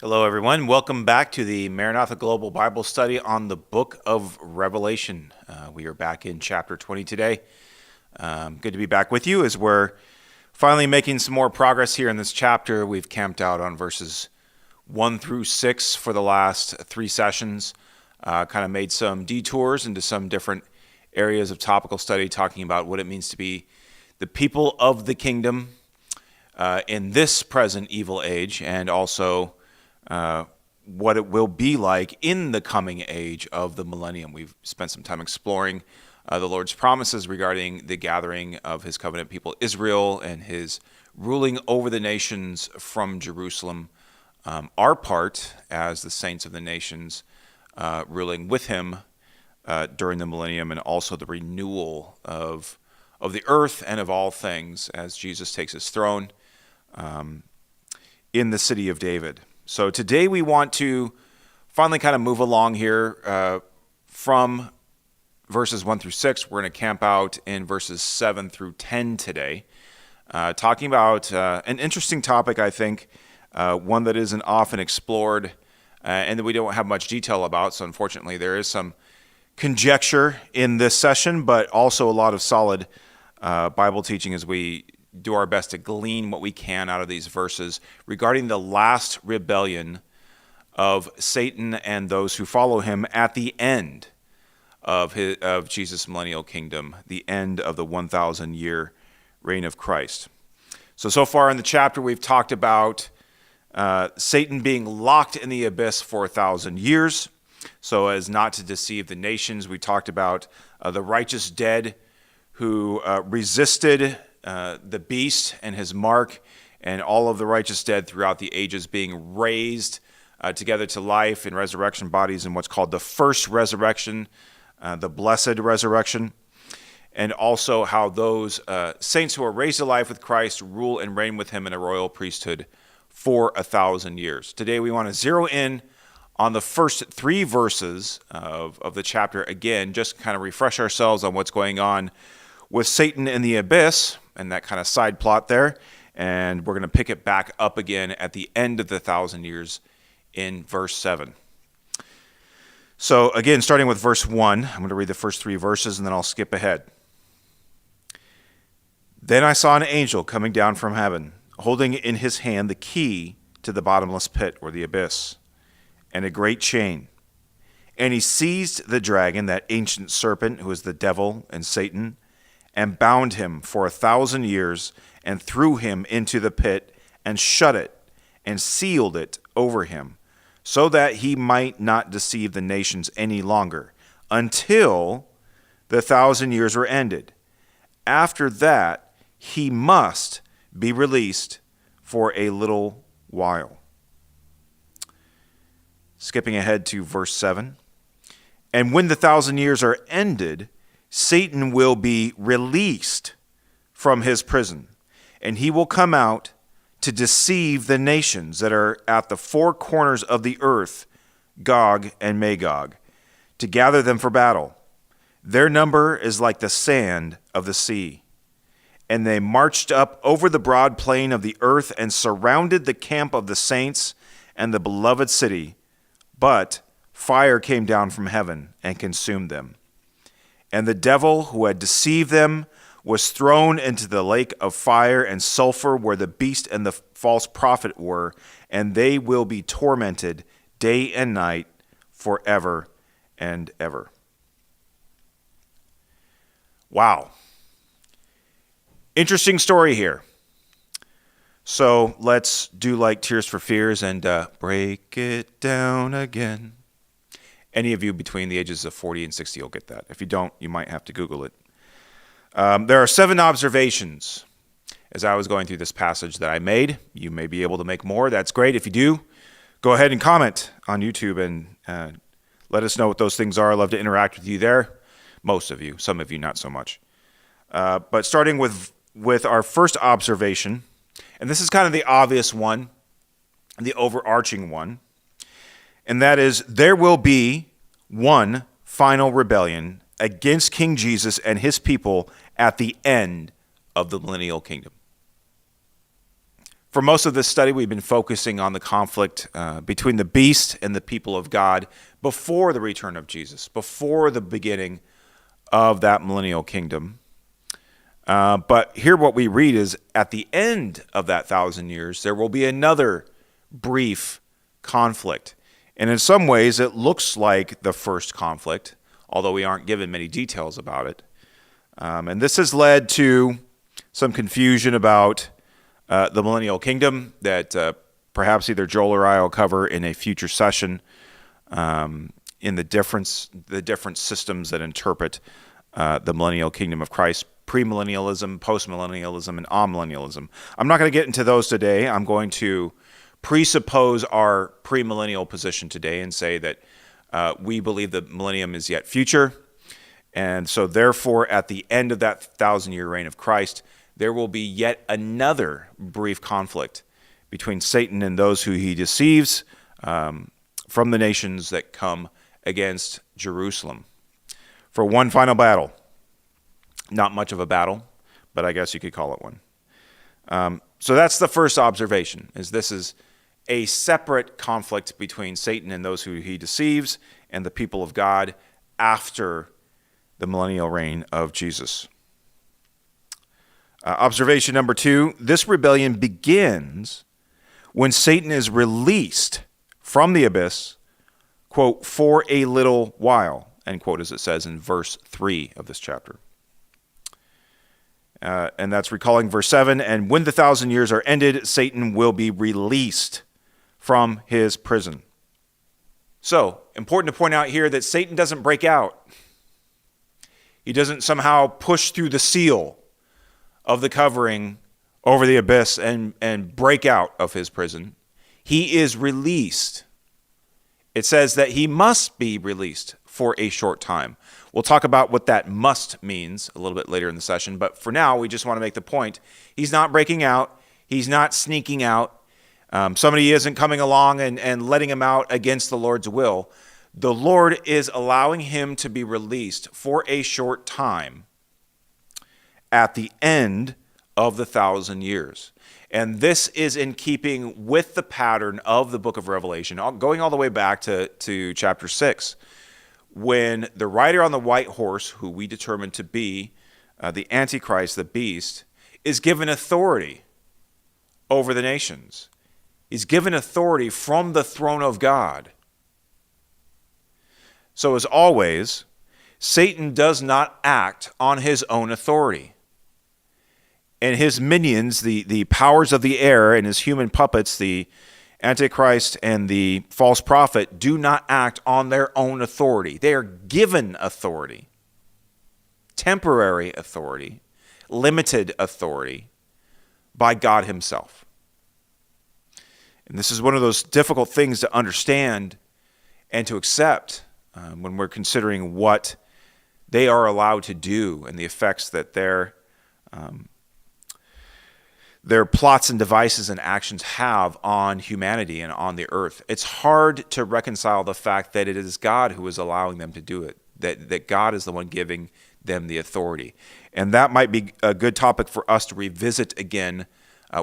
Hello, everyone. Welcome back to the Maranatha Global Bible Study on the book of Revelation. We are back in chapter 20 today. Good to be back with you as we're finally making some more progress here in this chapter. We've camped out on verses 1 through 6 for the last three sessions. Kind of made some detours into some different areas of topical study, talking about what it means to be the people of the kingdom in this present evil age, and also what it will be like in the coming age of the millennium. We've spent some time exploring the Lord's promises regarding the gathering of his covenant people Israel and his ruling over the nations from Jerusalem. Our part as the saints of the nations ruling with him during the millennium, and also the renewal of the earth and of all things as Jesus takes his throne in the city of David. So today we want to finally kind of move along here from verses 1 through 6. We're going to camp out in verses 7 through 10 today, talking about an interesting topic, I think, one that isn't often explored and that we don't have much detail about. So unfortunately, there is some conjecture in this session, but also a lot of solid Bible teaching as we do our best to glean what we can out of these verses regarding the last rebellion of Satan and those who follow him at the end of Jesus' millennial kingdom, the end of the 1,000-year reign of Christ. So far in the chapter, we've talked about Satan being locked in the abyss for 1,000 years, so as not to deceive the nations. We talked about the righteous dead who resisted the beast and his mark, and all of the righteous dead throughout the ages being raised together to life in resurrection bodies in what's called the first resurrection, the blessed resurrection, and also how those saints who are raised to life with Christ rule and reign with him in a royal priesthood for 1,000 years. Today we want to zero in on the first three verses of the chapter again, just kind of refresh ourselves on what's going on with Satan in the abyss and that kind of side plot there. And we're going to pick it back up again at the end of the 1,000 years in verse 7. So again, starting with verse 1, I'm going to read the first three verses and then I'll skip ahead. Then I saw an angel coming down from heaven, holding in his hand the key to the bottomless pit, or the abyss, and a great chain. And he seized the dragon, that ancient serpent who is the devil and Satan, and bound him for 1,000 years, and threw him into the pit, and shut it, and sealed it over him, so that he might not deceive the nations any longer, until the 1,000 years were ended. After that, he must be released for a little while. Skipping ahead to verse 7. And when the 1,000 years are ended, Satan will be released from his prison, and he will come out to deceive the nations that are at the four corners of the earth, Gog and Magog, to gather them for battle. Their number is like the sand of the sea. And they marched up over the broad plain of the earth and surrounded the camp of the saints and the beloved city. But fire came down from heaven and consumed them. And the devil who had deceived them was thrown into the lake of fire and sulfur where the beast and the false prophet were, and they will be tormented day and night forever and ever. Wow. Interesting story here. So let's do like Tears for Fears and break it down again. Any of you between the ages of 40 and 60 will get that. If you don't, you might have to Google it. There are 7 observations as I was going through this passage that I made. You may be able to make more. That's great. If you do, go ahead and comment on YouTube and let us know what those things are. I'd love to interact with you there. Most of you, some of you not so much. But starting with our first observation, and this is kind of the obvious one, the overarching one, and that is there will be one final rebellion against King Jesus and his people at the end of the millennial kingdom. For most of this study, we've been focusing on the conflict between the beast and the people of God before the return of Jesus, before the beginning of that millennial kingdom. But here what we read is at the end of that 1,000 years, there will be another brief conflict. And in some ways, it looks like the first conflict, although we aren't given many details about it. And this has led to some confusion about the millennial kingdom that perhaps either Joel or I will cover in a future session in the different systems that interpret the millennial kingdom of Christ, premillennialism, postmillennialism, and amillennialism. I'm not going to get into those today. I'm going to presuppose our premillennial position today and say that we believe the millennium is yet future. And so therefore, at the end of that 1,000-year reign of Christ, there will be yet another brief conflict between Satan and those who he deceives from the nations that come against Jerusalem for one final battle. Not much of a battle, but I guess you could call it one. So that's the first observation, is this is a separate conflict between Satan and those who he deceives and the people of God after the millennial reign of Jesus. Observation number 2, this rebellion begins when Satan is released from the abyss, quote, for a little while, end quote, as it says in verse 3 of this chapter. And that's recalling verse 7, and when the 1,000 years are ended, Satan will be released from his prison. So, important to point out here that Satan doesn't break out. He doesn't somehow push through the seal of the covering over the abyss and break out of his prison. He is released. It says that he must be released for a short time. We'll talk about what that must means a little bit later in the session, but for now, we just want to make the point. He's not breaking out. He's not sneaking out. Somebody isn't coming along and letting him out against the Lord's will. The Lord is allowing him to be released for a short time at the end of the 1,000 years. And this is in keeping with the pattern of the book of Revelation, going all the way back to chapter 6, when the rider on the white horse, who we determine to be the Antichrist, the beast, is given authority over the nations. He's given authority from the throne of God. So as always, Satan does not act on his own authority. And his minions, the powers of the air, and his human puppets, the Antichrist and the false prophet, do not act on their own authority. They are given authority, temporary authority, limited authority by God himself. And this is one of those difficult things to understand and to accept when we're considering what they are allowed to do and the effects that their plots and devices and actions have on humanity and on the earth. It's hard to reconcile the fact that it is God who is allowing them to do it, that God is the one giving them the authority. And that might be a good topic for us to revisit again.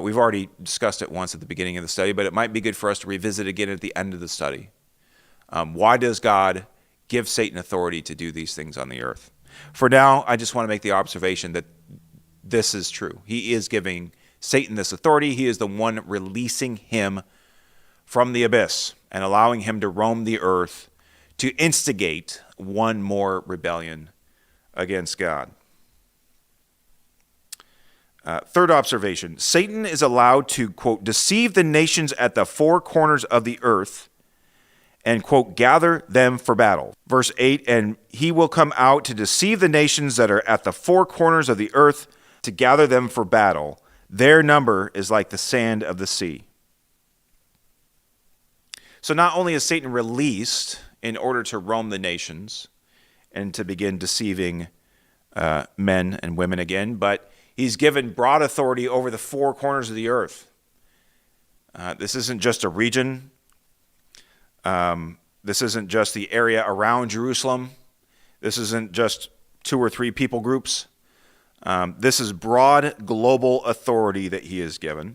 We've already discussed it once at the beginning of the study, but it might be good for us to revisit again at the end of the study. Why does God give Satan authority to do these things on the earth? For now, I just want to make the observation that this is true. He is giving Satan this authority. He is the one releasing him from the abyss and allowing him to roam the earth to instigate one more rebellion against God. Third observation, Satan is allowed to, quote, deceive the nations at the four corners of the earth and, quote, gather them for battle. Verse 8, and he will come out to deceive the nations that are at the four corners of the earth to gather them for battle. Their number is like the sand of the sea. So not only is Satan released in order to roam the nations and to begin deceiving men and women again, but he's given broad authority over the four corners of the earth. This isn't just a region. This isn't just the area around Jerusalem. This isn't just 2 or 3 people groups. This is broad global authority that he is given.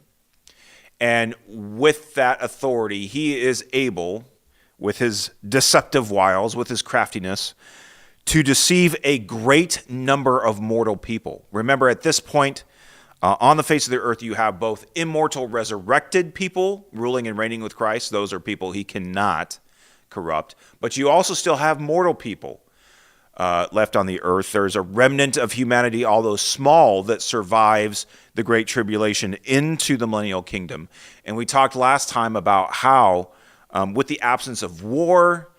And with that authority, he is able, with his deceptive wiles, with his craftiness, to deceive a great number of mortal people. Remember, at this point, on the face of the earth, you have both immortal resurrected people ruling and reigning with Christ. Those are people he cannot corrupt. But you also still have mortal people left on the earth. There's a remnant of humanity, although small, that survives the Great Tribulation into the millennial kingdom. And we talked last time about how, with the absence of war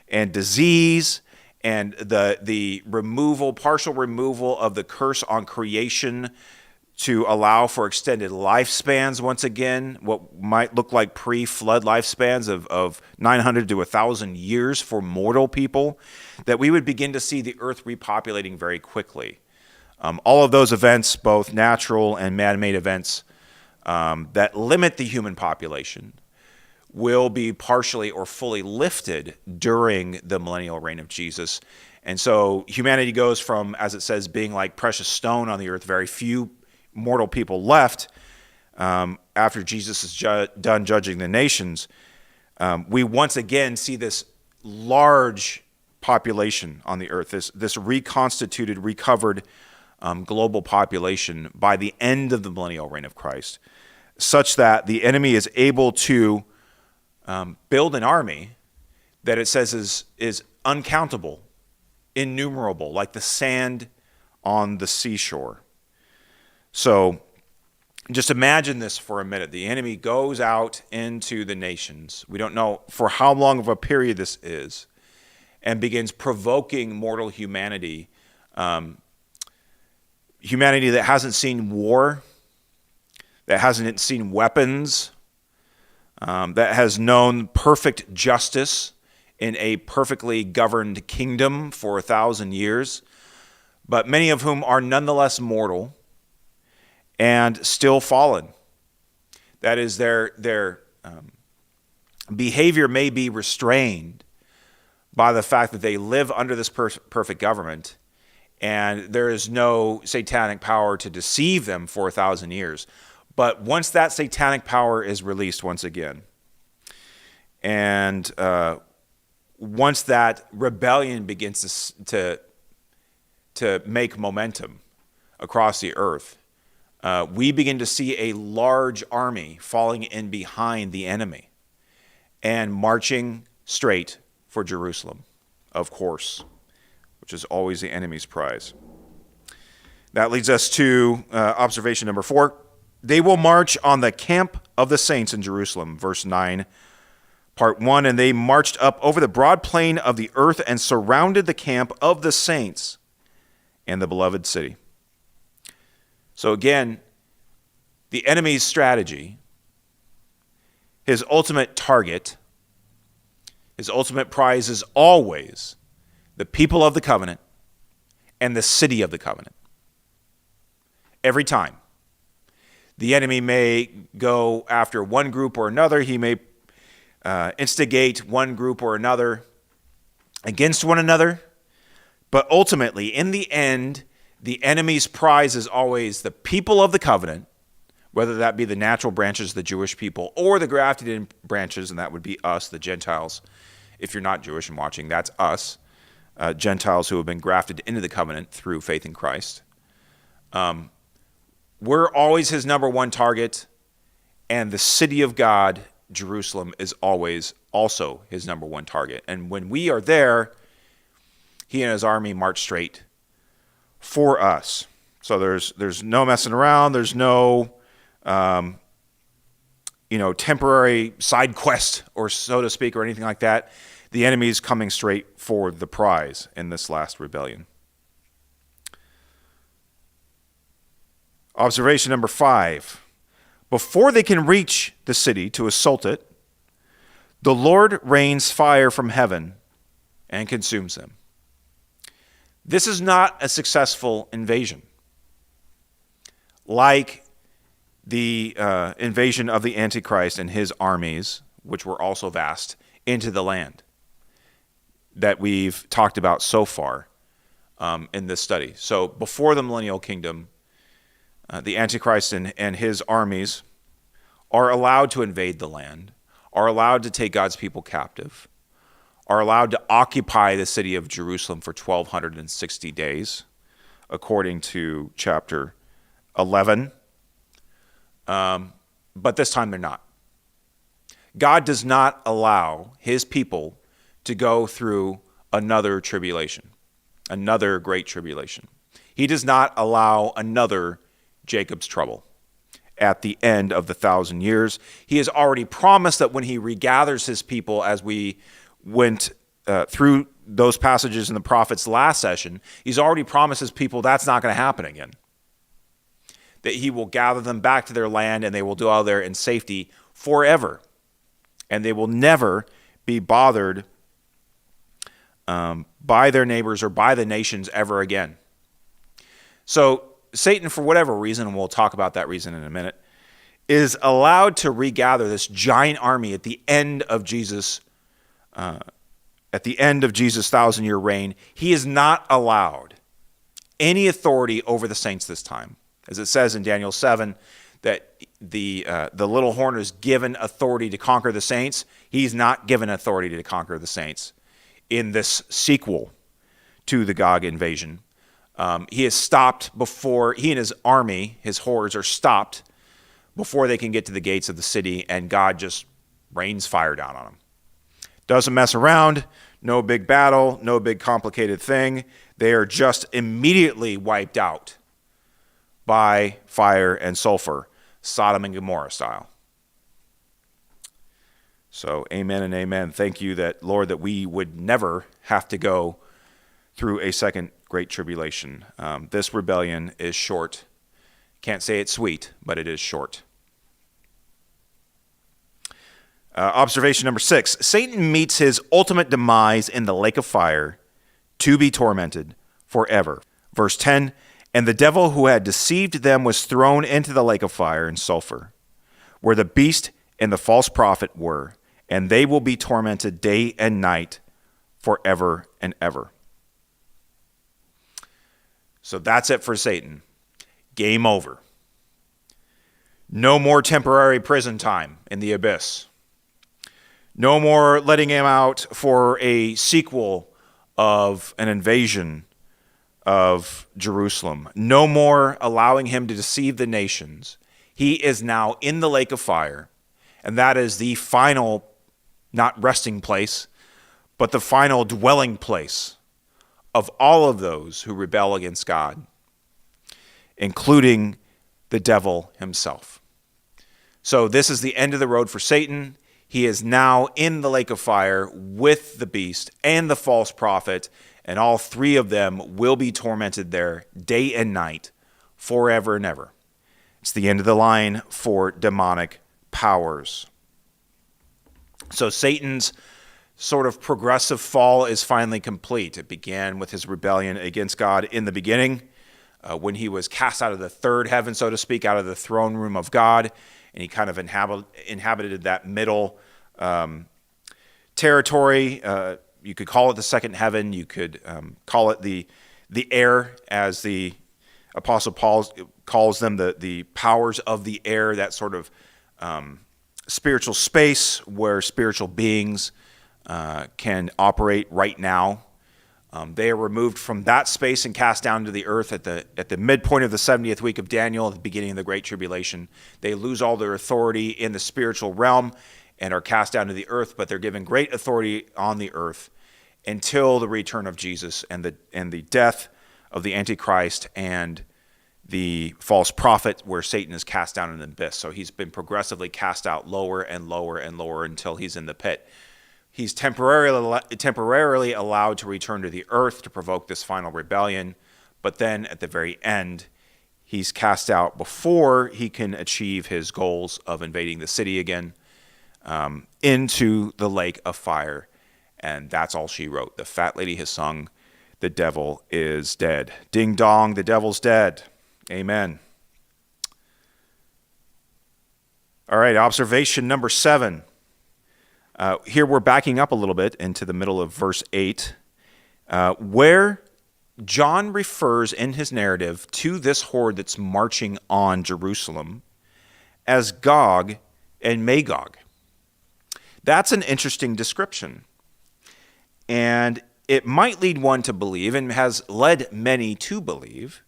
and disease and the partial removal of the curse on creation, to allow for extended lifespans once again, what might look like pre-flood lifespans of 900 to 1,000 years for mortal people, that we would begin to see the earth repopulating very quickly. All of those events, both natural and man-made events that limit the human population, will be partially or fully lifted during the millennial reign of Jesus. And so humanity goes from, as it says, being like precious stone on the earth, very few mortal people left after Jesus is done judging the nations. We once again see this large population on the earth, this reconstituted, recovered global population by the end of the millennial reign of Christ, such that the enemy is able to build an army that it says is uncountable, innumerable, like the sand on the seashore. So just imagine this for a minute. The enemy goes out into the nations. We don't know for how long of a period this is, and begins provoking mortal humanity. Humanity that hasn't seen war, that hasn't seen weapons, that has known perfect justice in a perfectly governed kingdom for 1,000 years, but many of whom are nonetheless mortal and still fallen. That is, their behavior may be restrained by the fact that they live under this perfect government, and there is no satanic power to deceive them for 1,000 years. But once that satanic power is released once again, and once that rebellion begins to make momentum across the earth, we begin to see a large army falling in behind the enemy and marching straight for Jerusalem, of course, which is always the enemy's prize. That leads us to observation number 4. They will march on the camp of the saints in Jerusalem, verse 9, part 1. And they marched up over the broad plain of the earth and surrounded the camp of the saints and the beloved city. So again, the enemy's strategy, his ultimate target, his ultimate prize is always the people of the covenant and the city of the covenant. Every time. The enemy may go after one group or another. He may instigate one group or another against one another. But ultimately, in the end, the enemy's prize is always the people of the covenant, whether that be the natural branches, the Jewish people, or the grafted in branches, and that would be us, the Gentiles. If you're not Jewish and watching, that's us, Gentiles who have been grafted into the covenant through faith in Christ. We're always his number one target, and the city of God, Jerusalem, is always also his number one target. And when we are there, he and his army march straight for us. So there's no messing around. There's no temporary side quest, or so to speak, or anything like that. The enemy is coming straight for the prize in this last rebellion. Observation number 5. Before they can reach the city to assault it, the Lord rains fire from heaven and consumes them. This is not a successful invasion. Like the invasion of the Antichrist and his armies, which were also vast, into the land that we've talked about so far in this study. So before the millennial kingdom, the Antichrist and his armies are allowed to invade the land, are allowed to take God's people captive, are allowed to occupy the city of Jerusalem for 1,260 days, according to chapter 11. But this time they're not. God does not allow his people to go through another tribulation, another great tribulation. He does not allow another Jacob's trouble at the end of the 1,000 years. He has already promised that when he regathers his people, as we went through those passages in the prophets last session, he's already promised his people that's not going to happen again. That he will gather them back to their land and they will dwell there in safety forever. And they will never be bothered by their neighbors or by the nations ever again. So Satan, for whatever reason, and we'll talk about that reason in a minute, is allowed to regather this giant army at the end of Jesus' 1,000-year reign. He is not allowed any authority over the saints this time. As it says in Daniel 7, that the little horn is given authority to conquer the saints. He's not given authority to conquer the saints in this sequel to the Gog invasion. He is stopped before, he and his army, his hordes, are stopped before they can get to the gates of the city, and God just rains fire down on them. Doesn't mess around, no big battle, no big complicated thing. They are just immediately wiped out by fire and sulfur, Sodom and Gomorrah style. So amen and amen. Thank you, that Lord, that we would never have to go through a second great tribulation. This rebellion is short. Can't say it's sweet, but it is short. Observation number 6. Satan meets his ultimate demise in the lake of fire to be tormented forever. Verse 10, and the devil who had deceived them was thrown into the lake of fire and sulfur, where the beast and the false prophet were, and they will be tormented day and night forever and ever. So that's it for Satan. Game over. No more temporary prison time in the abyss. No more letting him out for a sequel of an invasion of Jerusalem. No more allowing him to deceive the nations. He is now in the lake of fire, and that is the final, not resting place, but the final dwelling place of all of those who rebel against God, including the devil himself. So this is the end of the road for Satan. He is now in the lake of fire with the beast and the false prophet, and all three of them will be tormented there day and night forever and ever. It's the end of the line for demonic powers. So Satan's sort of progressive fall is finally complete. It began with his rebellion against God in the beginning, when he was cast out of the third heaven, so to speak, out of the throne room of God, and he kind of inhabited that middle territory. You could call it the second heaven. You could call it the air, as the Apostle Paul calls them, the powers of the air, that sort of spiritual space where spiritual beings can operate right now. They are removed from that space and cast down to the earth at the midpoint of the 70th week of Daniel, at the beginning of the Great Tribulation. They lose all their authority in the spiritual realm and are cast down to the earth, but they're given great authority on the earth until the return of Jesus and the death of the Antichrist and the false prophet, where Satan is cast down in the abyss. So he's been progressively cast out lower and lower and lower until he's in the pit. He's temporarily allowed to return to the earth to provoke this final rebellion, but then at the very end, he's cast out before he can achieve his goals of invading the city again, into the lake of fire. And that's all she wrote. The fat lady has sung, "The devil is dead." Ding dong, the devil's dead. Amen. All right, observation number 7. Here we're backing up a little bit into the middle of verse 8, where John refers in his narrative to this horde that's marching on Jerusalem as Gog and Magog. That's an interesting description. And it might lead one to believe, and has led many to believe,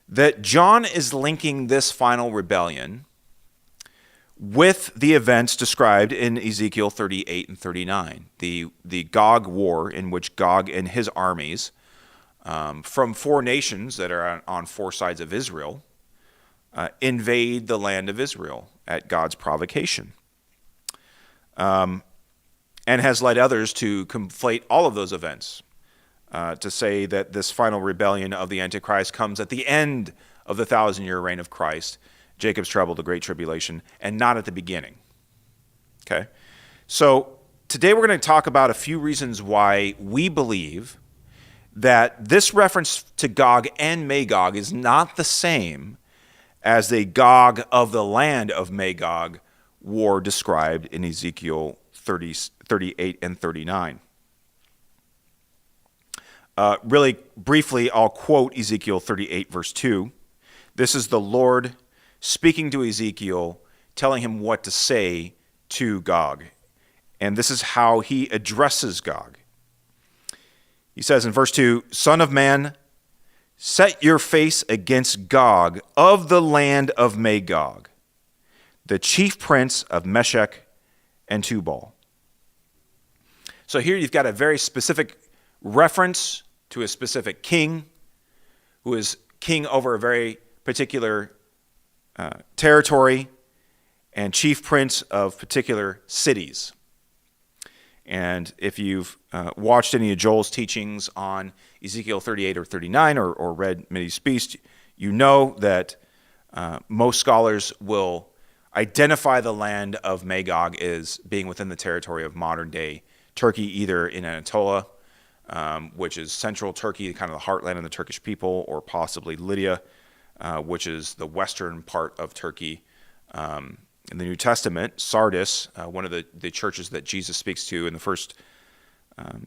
that John is linking this final rebellion with the events described in Ezekiel 38 and 39, the Gog war, in which Gog and his armies from four nations that are on four sides of Israel invade the land of Israel at God's provocation. And has led others to conflate all of those events, to say that this final rebellion of the Antichrist comes at the end of the 1,000-year reign of Christ, Jacob's trouble, the Great Tribulation, and not at the beginning. Okay? So today we're going to talk about a few reasons why we believe that this reference to Gog and Magog is not the same as the Gog of the land of Magog war described in Ezekiel 38 and 39. Really briefly, I'll quote Ezekiel 38, verse 2. This is the Lord speaking to Ezekiel, telling him what to say to Gog. And this is how he addresses Gog. He says in verse 2, "Son of man, set your face against Gog of the land of Magog, the chief prince of Meshech and Tubal." So here you've got a very specific reference to a specific king who is king over a very particular territory and chief prince of particular cities. And if you've watched any of Joel's teachings on Ezekiel 38 or 39 or read Mideast, you know that most scholars will identify the land of Magog as being within the territory of modern-day Turkey, either in Anatolia, which is central Turkey, kind of the heartland of the Turkish people, or possibly Lydia, which is the western part of Turkey. In the New Testament, Sardis, one of the churches that Jesus speaks to in the first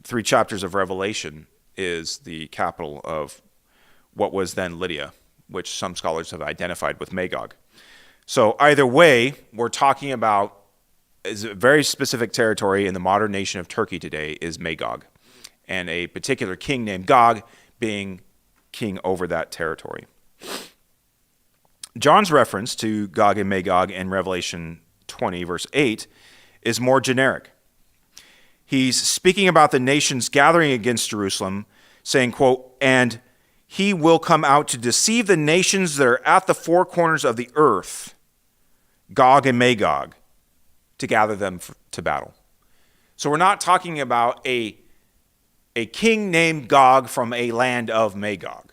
3 chapters of Revelation, is the capital of what was then Lydia, which some scholars have identified with Magog. So either way, we're talking about is a very specific territory in the modern nation of Turkey today is Magog, and a particular king named Gog being king over that territory. John's reference to Gog and Magog in Revelation 20, verse 8, is more generic. He's speaking about the nations gathering against Jerusalem, saying, quote, "And he will come out to deceive the nations that are at the four corners of the earth, Gog and Magog, to gather them to battle." So we're not talking about a king named Gog from a land of Magog.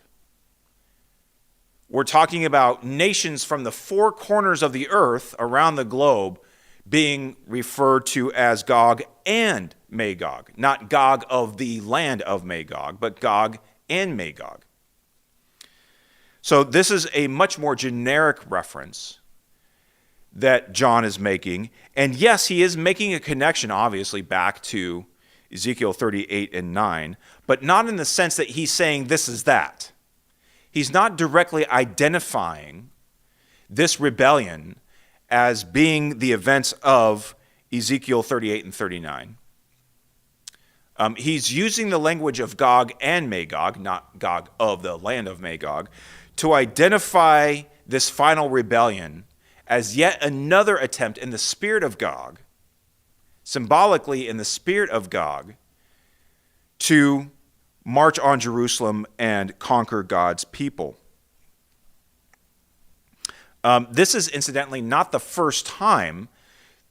We're talking about nations from the four corners of the earth around the globe being referred to as Gog and Magog. Not Gog of the land of Magog, but Gog and Magog. So this is a much more generic reference that John is making. And yes, he is making a connection, obviously, back to Ezekiel 38 and 9, but not in the sense that he's saying this is that. He's not directly identifying this rebellion as being the events of Ezekiel 38 and 39. He's using the language of Gog and Magog, not Gog of the land of Magog, to identify this final rebellion as yet another attempt in the spirit of Gog, symbolically in the spirit of Gog, to march on Jerusalem and conquer God's people. This is incidentally not the first time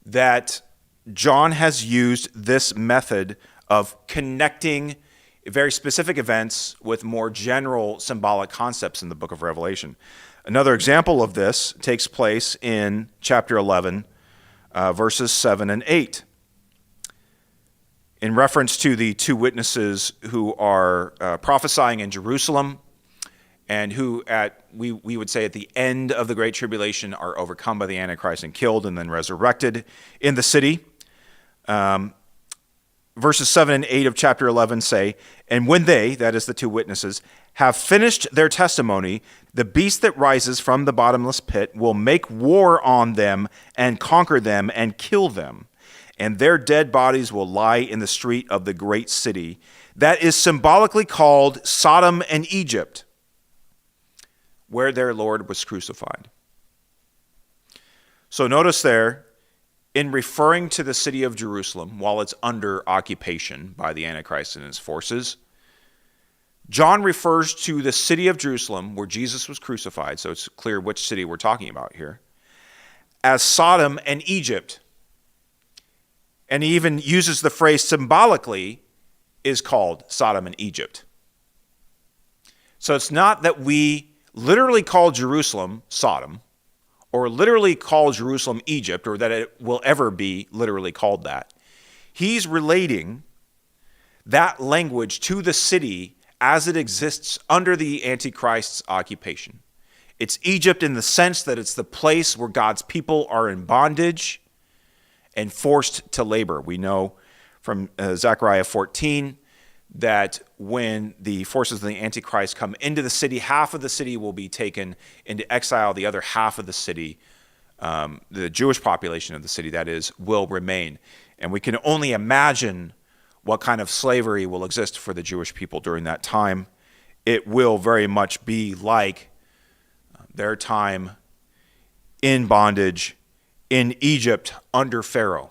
that John has used this method of connecting very specific events with more general symbolic concepts in the book of Revelation. Another example of this takes place in chapter 11, verses 7 and 8. In reference to the two witnesses who are prophesying in Jerusalem and who we would say at the end of the Great Tribulation are overcome by the Antichrist and killed and then resurrected in the city. Verses 7 and 8 of chapter 11 say, "And when they," that is the two witnesses, "have finished their testimony, The beast that rises from the bottomless pit will make war on them and conquer them and kill them, and their dead bodies will lie in the street of the great city that is symbolically called Sodom and Egypt, where their Lord was crucified. So notice there, in referring to the city of Jerusalem while it's under occupation by the Antichrist and his forces, John refers to the city of Jerusalem where Jesus was crucified, so it's clear which city we're talking about here, as Sodom and Egypt. And he even uses the phrase symbolically is called Sodom and Egypt. So it's not that we literally call Jerusalem Sodom, or literally call Jerusalem Egypt, or that it will ever be literally called that. He's relating that language to the city as it exists under the Antichrist's occupation. It's Egypt in the sense that it's the place where God's people are in bondage and forced to labor. We know from Zechariah 14 that when the forces of the Antichrist come into the city, half of the city will be taken into exile. The other half of the city, the Jewish population of the city, that is, will remain. And we can only imagine what kind of slavery will exist for the Jewish people during that time. It will very much be like their time in bondage in Egypt under Pharaoh.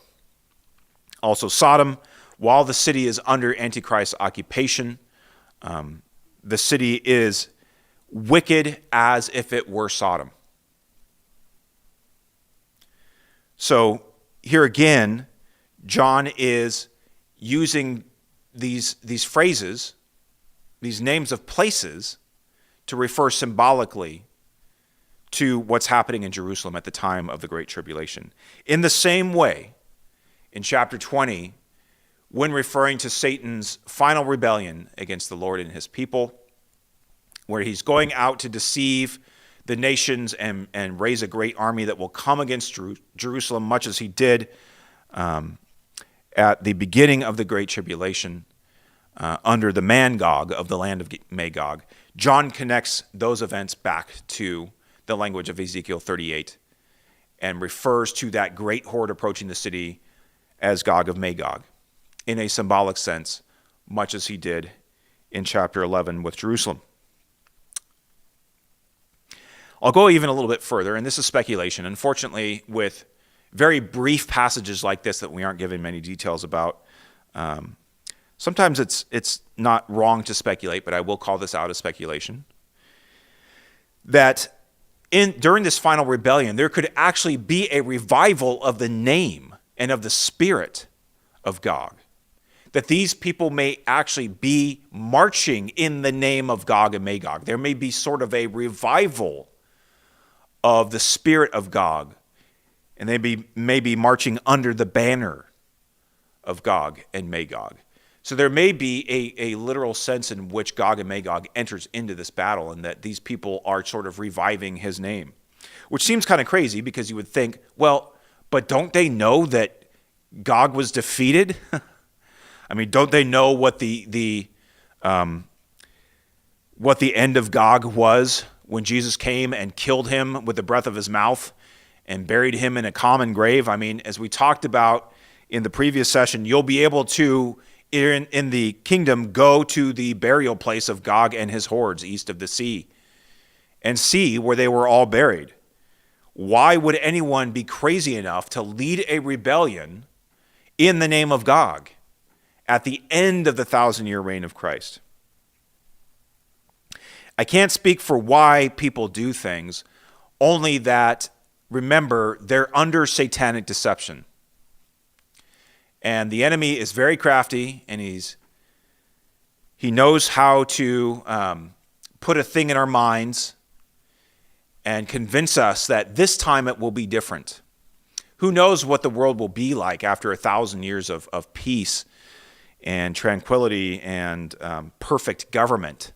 Also, Sodom, while the city is under Antichrist's occupation, the city is wicked as if it were Sodom. So here again, John is using these phrases, these names of places, to refer symbolically to what's happening in Jerusalem at the time of the Great Tribulation. In the same way, in chapter 20, when referring to Satan's final rebellion against the Lord and his people, where he's going out to deceive the nations and raise a great army that will come against Jerusalem, much as he did at the beginning of the Great Tribulation under the man Gog of the land of Magog. John connects those events back to the language of Ezekiel 38 and refers to that great horde approaching the city as Gog of Magog, in a symbolic sense, much as he did in chapter 11 with Jerusalem. I'll go even a little bit further, and this is speculation. Unfortunately, with very brief passages like this that we aren't given many details about, sometimes it's not wrong to speculate, but I will call this out as speculation, that during this final rebellion, there could actually be a revival of the name and of the spirit of Gog. That these people may actually be marching in the name of Gog and Magog. There may be sort of a revival of the spirit of Gog, and they may be marching under the banner of Gog and Magog. So there may be a literal sense in which Gog and Magog enters into this battle, and that these people are sort of reviving his name, which seems kind of crazy because you would think, well, but don't they know that Gog was defeated? I mean, don't they know what the end of Gog was when Jesus came and killed him with the breath of his mouth and buried him in a common grave? I mean, as we talked about in the previous session, you'll be able to, in the kingdom, go to the burial place of Gog and his hordes east of the sea and see where they were all buried. Why would anyone be crazy enough to lead a rebellion in the name of Gog at the end of the 1,000-year reign of Christ? I can't speak for why people do things, only that, remember, they're under satanic deception. And the enemy is very crafty, and he knows how to put a thing in our minds and convince us that this time it will be different. Who knows what the world will be like after 1,000 years of peace and tranquility and perfect government.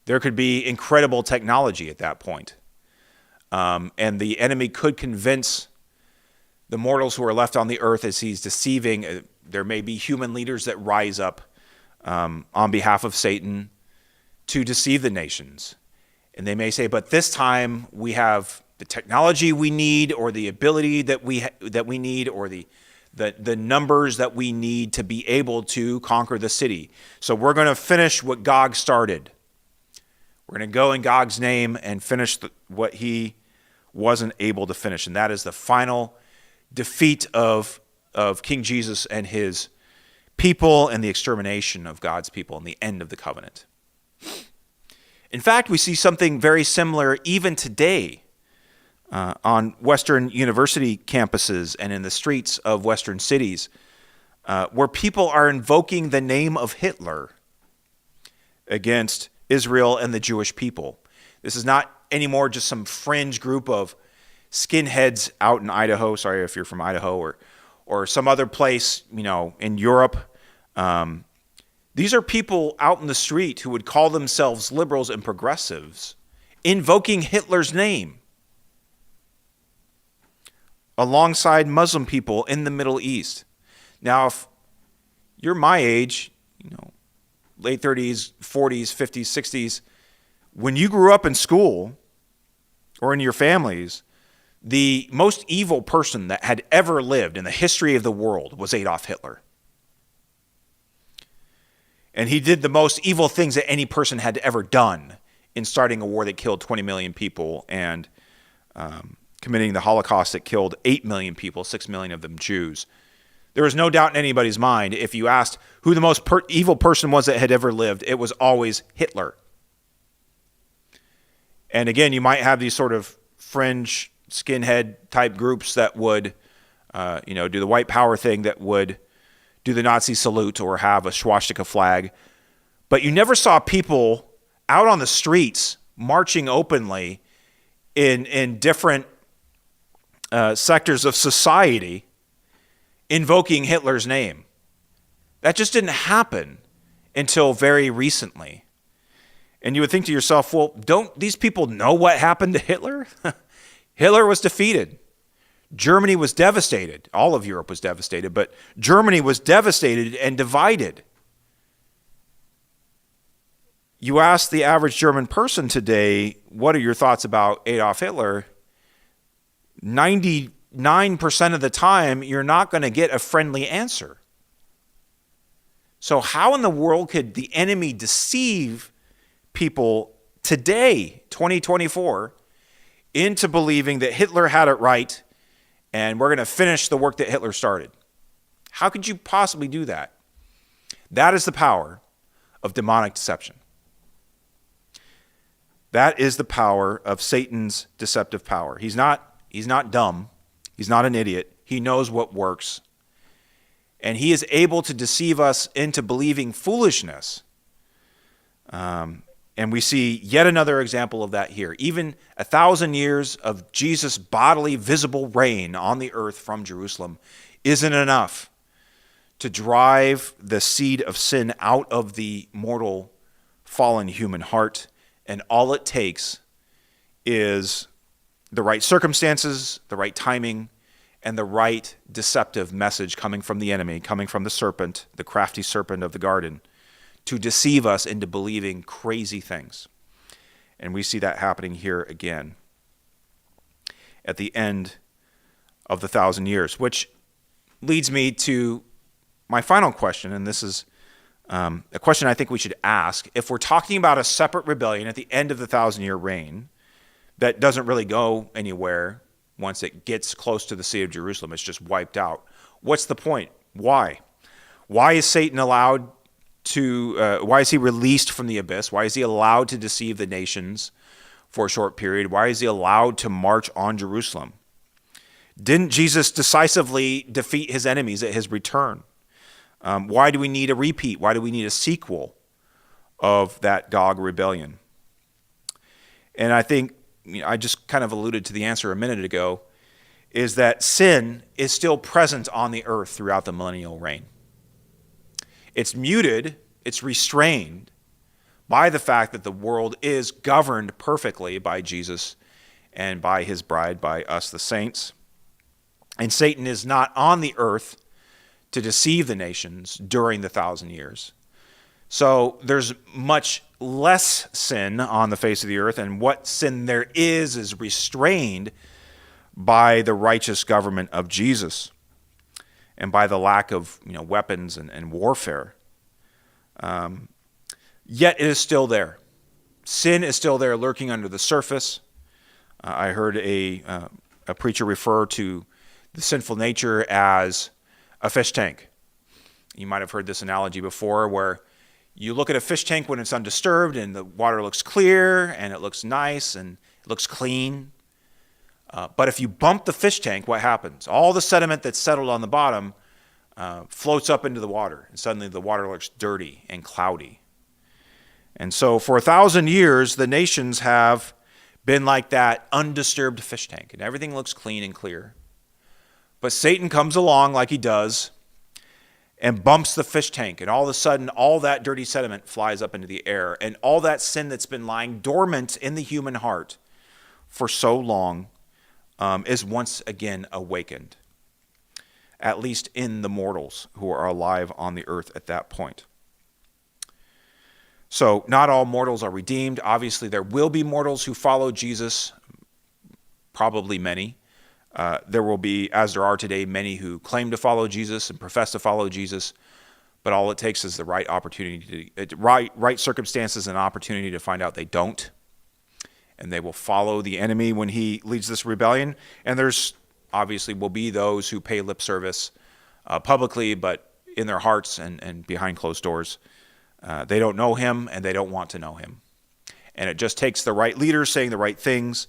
There could be incredible technology at that point. And the enemy could convince the mortals who are left on the earth as he's deceiving. There may be human leaders that rise up on behalf of Satan to deceive the nations. And they may say, but this time we have the technology we need, or the ability that we need, or the numbers that we need to be able to conquer the city. So we're going to finish what Gog started. We're going to go in Gog's name and finish what he wasn't able to finish. And that is the final defeat of King Jesus and his people, and the extermination of God's people, and the end of the covenant. In fact, we see something very similar even today on Western university campuses and in the streets of Western cities, where people are invoking the name of Hitler against Israel and the Jewish people. This is not anymore just some fringe group of skinheads out in Idaho. Sorry if you're from Idaho, or some other place, in Europe. These are people out in the street who would call themselves liberals and progressives, invoking Hitler's name, alongside Muslim people in the Middle East. Now, if you're my age, late 30s, 40s, 50s, 60s, when you grew up in school or in your families, the most evil person that had ever lived in the history of the world was Adolf Hitler. And he did the most evil things that any person had ever done in starting a war that killed 20 million people, and committing the Holocaust that killed 8 million people, 6 million of them Jews. There was no doubt in anybody's mind, if you asked who the most evil person was that had ever lived, it was always Hitler. And again, you might have these sort of fringe skinhead type groups that would, do the white power thing, that would do the Nazi salute or have a swastika flag. But you never saw people out on the streets marching openly in different sectors of society invoking Hitler's name. That just didn't happen until very recently. And you would think to yourself, well, don't these people know what happened to Hitler? Hitler was defeated. Germany was devastated. All of Europe was devastated, but Germany was devastated and divided. You ask the average German person today, what are your thoughts about Adolf Hitler? 99% of the time, you're not going to get a friendly answer. So how in the world could the enemy deceive people today, 2024, into believing that Hitler had it right and we're going to finish the work that Hitler started? How could you possibly do that? That is the power of demonic deception. That is the power of Satan's deceptive power. He's not dumb. He's not an idiot. He knows what works. And he is able to deceive us into believing foolishness. And we see yet another example of that here. Even 1,000 years of Jesus' bodily, visible reign on the earth from Jerusalem isn't enough to drive the seed of sin out of the mortal, fallen human heart. And all it takes is the right circumstances, the right timing, and the right deceptive message coming from the enemy, coming from the serpent, the crafty serpent of the garden, to deceive us into believing crazy things. And we see that happening here again at the end of the 1,000 years, which leads me to my final question, and this is a question I think we should ask. If we're talking about a separate rebellion at the end of the 1,000-year reign that doesn't really go anywhere once it gets close to the city of Jerusalem, it's just wiped out, what's the point? Why? Why is Satan allowed to, why is he released from the abyss? Why is he allowed to deceive the nations for a short period? Why is he allowed to march on Jerusalem? Didn't Jesus decisively defeat his enemies at his return? Why do we need a repeat? Why do we need a sequel of that Gog rebellion? And I think, I just kind of alluded to the answer a minute ago, is that sin is still present on the earth throughout the millennial reign. It's muted, it's restrained by the fact that the world is governed perfectly by Jesus and by his bride, by us, the saints. And Satan is not on the earth to deceive the nations during the 1,000 years. So there's much less sin on the face of the earth, and what sin there is restrained by the righteous government of Jesus and by the lack of weapons and warfare. Yet it is still there. Sin is still there, lurking under the surface. I heard a preacher refer to the sinful nature as a fish tank. You might have heard this analogy before, where you look at a fish tank when it's undisturbed and the water looks clear and it looks nice and it looks clean. But if you bump the fish tank, what happens? All the sediment that's settled on the bottom floats up into the water, and suddenly the water looks dirty and cloudy. And so for 1,000 years, the nations have been like that undisturbed fish tank, and everything looks clean and clear. But Satan comes along like he does and bumps the fish tank, and all of a sudden, all that dirty sediment flies up into the air, and all that sin that's been lying dormant in the human heart for so long is once again awakened, at least in the mortals who are alive on the earth at that point. So not all mortals are redeemed. Obviously, there will be mortals who follow Jesus, probably many. There will be, as there are today, many who claim to follow Jesus and profess to follow Jesus, but all it takes is the right opportunity, right circumstances and opportunity to find out they don't, and they will follow the enemy when he leads this rebellion. And there's obviously will be those who pay lip service publicly, but in their hearts and behind closed doors, they don't know him and they don't want to know him. And it just takes the right leaders saying the right things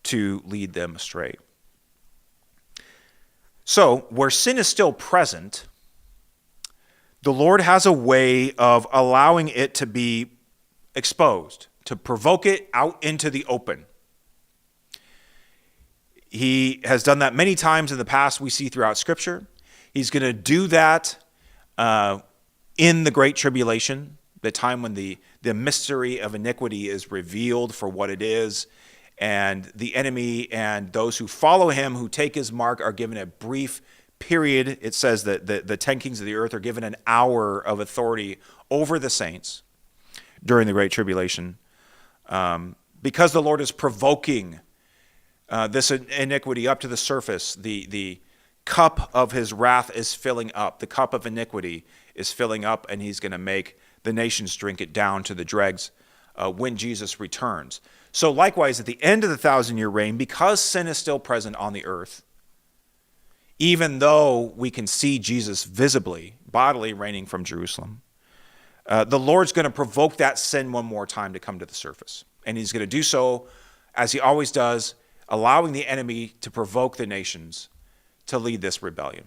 to lead them astray. So, where sin is still present, the Lord has a way of allowing it to be exposed, to provoke it out into the open. He has done that many times in the past, we see throughout Scripture. He's going to do that in the Great Tribulation, the time when the mystery of iniquity is revealed for what it is, and the enemy and those who follow him, who take his mark, are given a brief period. It says that the 10 kings of the earth are given an hour of authority over the saints during the Great Tribulation, because the Lord is provoking this iniquity up to the surface. The cup of his wrath is filling up. The cup of iniquity is filling up, and he's going to make the nations drink it down to the dregs when Jesus returns. So likewise, at the end of the 1,000-year reign, because sin is still present on the earth, even though we can see Jesus visibly, bodily reigning from Jerusalem, the Lord's going to provoke that sin one more time to come to the surface. And he's going to do so, as he always does, allowing the enemy to provoke the nations to lead this rebellion.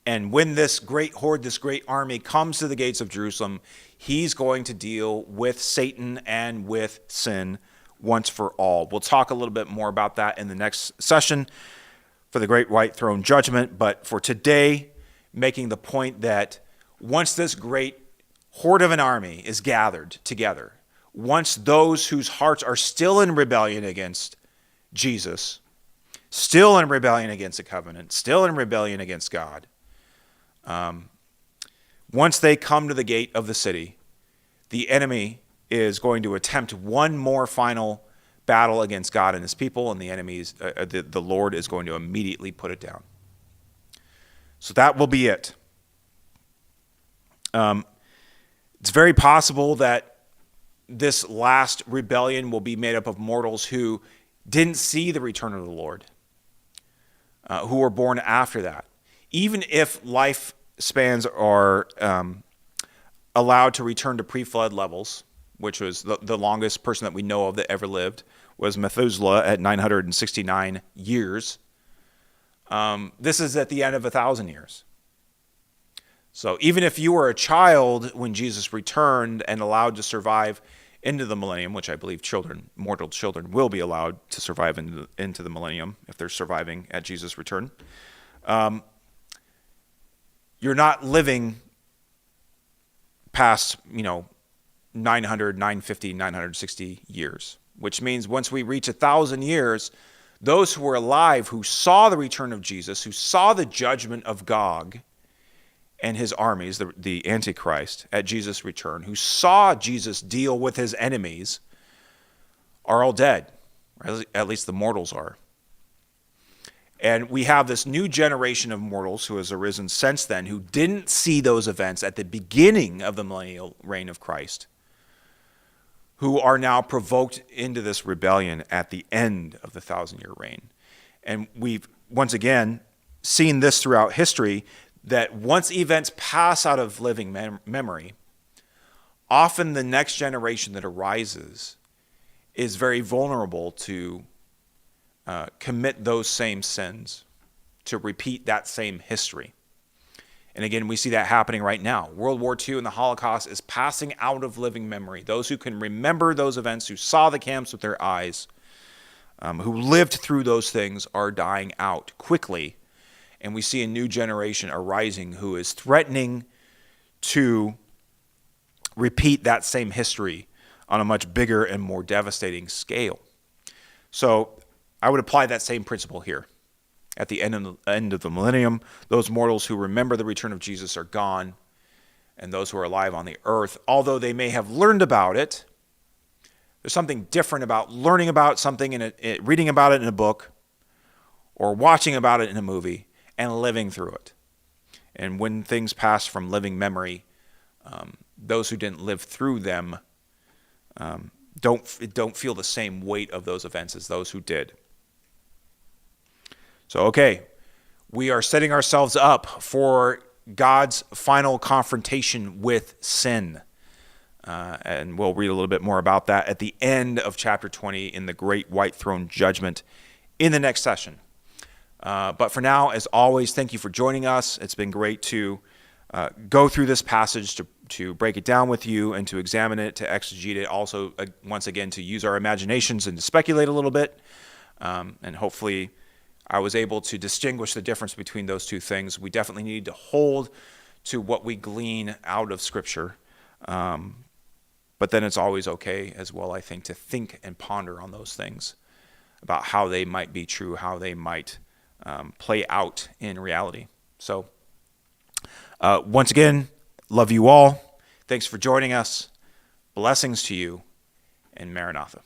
And when this great horde, this great army comes to the gates of Jerusalem, he's going to deal with Satan and with sin once for all. We'll talk a little bit more about that in the next session for the great white throne judgment. But for today, making the point that once this great horde of an army is gathered together, once those whose hearts are still in rebellion against Jesus, still in rebellion against the covenant, still in rebellion against God, once they come to the gate of the city, the enemy is going to attempt one more final battle against God and his people, and the Lord is going to immediately put it down. So that will be it. It's very possible that this last rebellion will be made up of mortals who didn't see the return of the Lord, who were born after that. Even if lifespans are allowed to return to pre-flood levels, which was the longest person that we know of that ever lived, was Methuselah at 969 years. This is at the end of 1,000 years. So even if you were a child when Jesus returned and allowed to survive into the millennium, which I believe mortal children will be allowed to survive into the millennium if they're surviving at Jesus' return, you're not living past, 900, 950, 960 years, which means once we reach 1,000 years, those who were alive, who saw the return of Jesus, who saw the judgment of Gog and his armies, the Antichrist, at Jesus' return, who saw Jesus deal with his enemies, are all dead. At least the mortals are. And we have this new generation of mortals who has arisen since then, who didn't see those events at the beginning of the millennial reign of Christ, who are now provoked into this rebellion at the end of the 1,000-year reign. And we've, once again, seen this throughout history, that once events pass out of living memory, often the next generation that arises is very vulnerable to commit those same sins, to repeat that same history. And again, we see that happening right now. World War II and the Holocaust is passing out of living memory. Those who can remember those events, who saw the camps with their eyes, who lived through those things, are dying out quickly. And we see a new generation arising who is threatening to repeat that same history on a much bigger and more devastating scale. So I would apply that same principle here. At the end of the millennium, those mortals who remember the return of Jesus are gone, and those who are alive on the earth, although they may have learned about it, there's something different about learning about something and reading about it in a book, or watching about it in a movie, and living through it. And when things pass from living memory, those who didn't live through them don't feel the same weight of those events as those who did. So, okay, we are setting ourselves up for God's final confrontation with sin. And we'll read a little bit more about that at the end of chapter 20 in the Great White Throne Judgment in the next session. But for now, as always, thank you for joining us. It's been great to go through this passage, to break it down with you, and to examine it, to exegete it, also, once again, to use our imaginations and to speculate a little bit. And hopefully I was able to distinguish the difference between those two things. We definitely need to hold to what we glean out of Scripture. But then it's always okay as well, I think, to think and ponder on those things, about how they might be true, how they might play out in reality. So once again, love you all. Thanks for joining us. Blessings to you, and Maranatha.